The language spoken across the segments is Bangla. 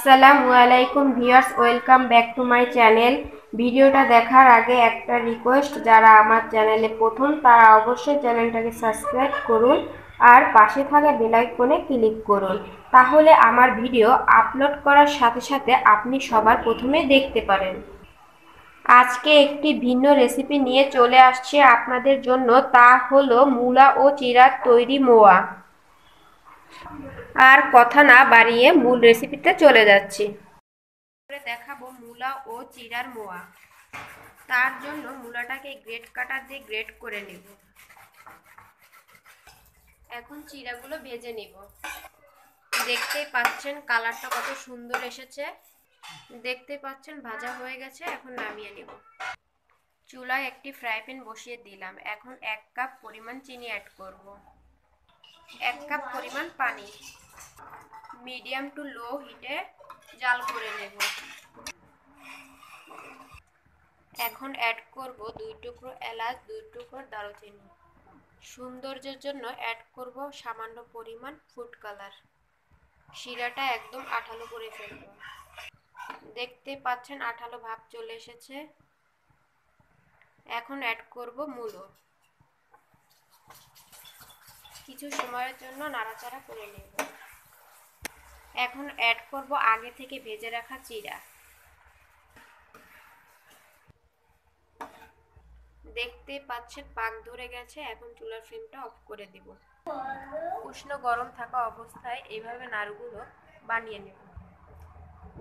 আসসালামু আলাইকুম viewers, welcome back to my channel. ভিডিওটা দেখার আগে একটা রিকোয়েস্ট, যারা আমার চ্যানেলে প্রথম তারা অবশ্যই চ্যানেলটাকে সাবস্ক্রাইব করুন আর পাশে থাকা বেল আইকনে ক্লিক করুন, তাহলে আমার ভিডিও আপলোড করার সাথে সাথে আপনি সবার প্রথমে দেখতে পারেন। আজকে একটি ভিন্ন রেসিপি নিয়ে চলে আসছে আপনাদের জন্য, তা হলো মূলা ও চিড়ার তৈরি মোয়া। আর কথা না বাড়িয়ে মূল রেসিপিতে চলে যাচ্ছি। দেখাবো মূলা ও চিড়ার মোয়া। তার জন্য মূলাটাকে গ্রেট কাটার দিয়ে গ্রেট করে নেব। এখন চিড়াগুলো ভেজে নিব। দেখতেই পাচ্ছেন কালারটা কত সুন্দর এসেছে। দেখতে পাচ্ছেন ভাজা হয়ে গেছে, এখন নামিয়ে নেব। চুলায় একটি ফ্রাই প্যান বসিয়ে দিলাম। এখন 1 কাপ পরিমাণ চিনি অ্যাড করব, 1 কাপ পরিমাণ পানি। মিডিয়াম টু লো হিটে জাল করে নেব। এখন অ্যাড করব 2 টুকরো এলাচ, 2 টুকরো দারুচিনি। সৌন্দর্যের জন্য অ্যাড করব সামান্য পরিমাণ ফুড কালার। শিরাটা একদম আঠালো করে ফেলব। দেখতে পাচ্ছেন আঠালো ভাব চলে এসেছে। এখন অ্যাড করব মূলো। কিছু সময়ের জন্য নাড়াচাড়া করে নেব। এখন অ্যাড করব আগে থেকে ভেজে রাখা চিড়া। দেখতে পাচ্ছেন পাক ধরে গেছে। এখন চুলার ফ্লেমটা অফ করে দিব। উষ্ণ গরম থাকা অবস্থায় এইভাবে নাড়ুগুলো বানিয়ে নেব।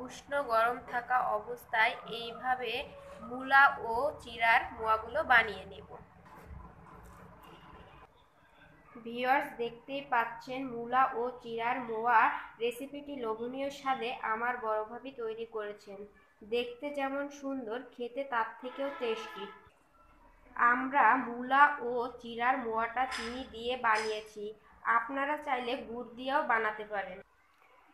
উষ্ণ গরম থাকা অবস্থায় এইভাবে মূলা ও চিড়ার মোয়াগুলো বানিয়ে নেব। ভিউয়ার্স, দেখতেই পাচ্ছেন মূলা ও চিড়ার মোয়া রেসিপিটি লোভনীয় স্বাদে আমার বড় ভাবি তৈরি করেছেন। দেখতে যেমন সুন্দর, খেতে তার থেকেও টেস্টি। আমরা মূলা ও চিড়ার মোয়াটা চিনি দিয়ে বানিয়েছি, আপনারা চাইলে গুড় দিয়েও বানাতে পারেন।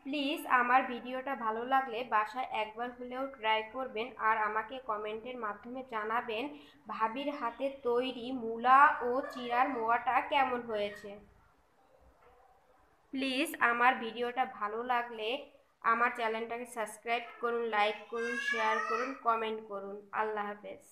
প্লিজ আমার ভিডিওটা ভালো লাগলে বাসায় একবার হলেও ট্রাই করবেন আর আমাকে কমেন্টের মাধ্যমে জানাবেন ভাবির হাতে তৈরি মূলা ও চিড়ার মোয়াটা কেমন হয়েছে। প্লিজ আমার ভিডিওটা ভালো লাগলে আমার চ্যানেলটাকে সাবস্ক্রাইব করুন, লাইক করুন, শেয়ার করুন, কমেন্ট করুন। আল্লাহ হাফেজ।